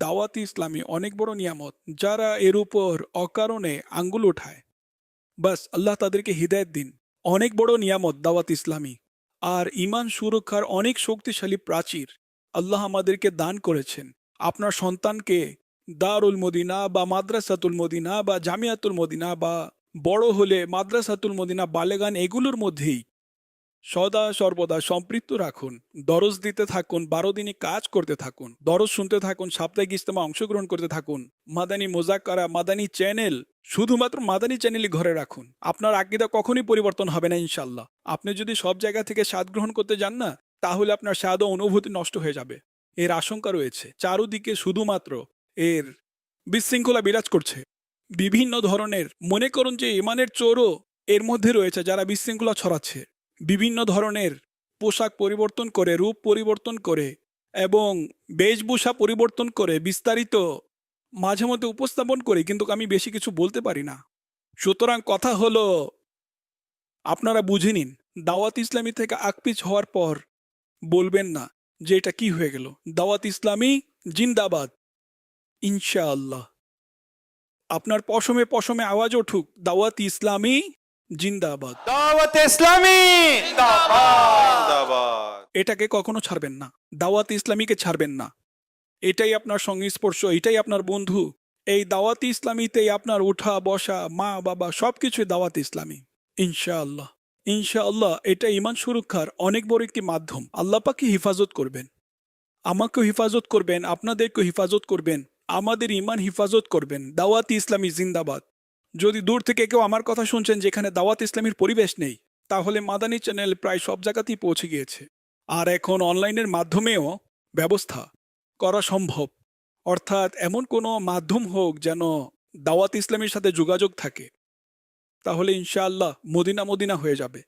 দাওয়াত ইসলামী অনেক বড় নিয়ামত। যারা এর উপর অকারণে আঙ্গুল ওঠায়, বাস আল্লাহ তাদেরকে হিদায়ত দিন। অনেক বড় নিয়ামত দাওয়াত ইসলামী। আর ঈমান সুরক্ষার অনেক শক্তিশালী প্রাচীর আল্লাহ আমাদেরকে দান করেছেন। আপনার সন্তানকে দারুল মদিনা বা মাদ্রাসাতুল মদিনা বা জামিয়াতুল মদিনা বা বড় হলে মাদ্রাসাতুল মদিনা বালেগান এগুলোর মধ্যেই সদা সর্বদা সম্পৃক্ত রাখুন। দরজ দিতে থাকুন, 12 দিনই কাজ করতে থাকুন, দরজ শুনতে থাকুন, সাপ্তাহিক ইজতেমা অংশগ্রহণ করতে থাকুন। মাদানী মোজাক্কারা, মাদানী চ্যানেল, শুধুমাত্র মাদানী চ্যানেলই ঘরে রাখুন। আপনার আকীদা কখনই পরিবর্তন হবে না ইনশাল্লাহ। আপনি যদি সব জায়গা থেকে স্বাদ গ্রহণ করতে যান না, তাহলে আপনার স্বাদ ও অনুভূতি নষ্ট হয়ে যাবে। এর আশঙ্কা রয়েছে। চারুদিকে শুধুমাত্র এর বিশৃঙ্খলা বিরাজ করছে। বিভিন্ন ধরনের, মনে করুন যে ইমানের চোরও এর মধ্যে রয়েছে যারা বিশৃঙ্খলা ছড়াচ্ছে। বিভিন্ন ধরনের পোশাক পরিবর্তন করে, রূপ পরিবর্তন করে এবং বেশভূষা পরিবর্তন করে বিস্তারিত মাঝে মধ্যে উপস্থাপন করে, কিন্তু আমি বেশি কিছু বলতে পারি না। সুতরাং কথা হলো, আপনারা বুঝে নিন, দাওয়াত ইসলামী থেকে আকপিছ হওয়ার পর বলবেন না যে এটা কি হয়ে গেল। দাওয়াত ইসলামী জিন্দাবাদ ইনশাআল্লাহ। আপনার পশমে পশমে আওয়াজ উঠুক, দাওয়াত ইসলামী জিন্দাবাদ। দাওয়াত ইসলামী জিন্দাবাদ। এটাকে কখনো ছাড়বেন না, দাওয়াত ইসলামীকে ছাড়বেন না। এটাই আপনার সংস্পর্শ, এটাই আপনার বন্ধু। এই দাওয়াত ইসলামীতেই আপনার উঠা বসা, মা বাবা সবকিছুই দাওয়াত ইসলামী ইনশাআল্লাহ। ইনশাআল্লাহ এটা ঈমান সুরক্ষার অনেক বড় একটি মাধ্যম। আল্লাহ পাককে হিফাজত করবেন, আমাকেও হিফাজত করবেন, আপনাদেরকেও হিফাজত করবেন, আমাদের ঈমান হিফাজত করবেন। দাওয়াত ইসলামী জিন্দাবাদ। যদি দূর থেকে কেউ আমার কথা শুনছেন যেখানে দাওয়াত ইসলামীর পরিবেশ নেই, তাহলে মাদানী চ্যানেল প্রায় সব জায়গাতেই পৌঁছে গিয়েছে। আর এখন অনলাইনের মাধ্যমেও ব্যবস্থা করা সম্ভব। অর্থাৎ এমন কোনো মাধ্যম হোক যেন দাওয়াত ইসলামীর সাথে যোগাযোগ থাকে, তাহলে ইনশাআল্লাহ মদিনা মদিনা হয়ে যাবে।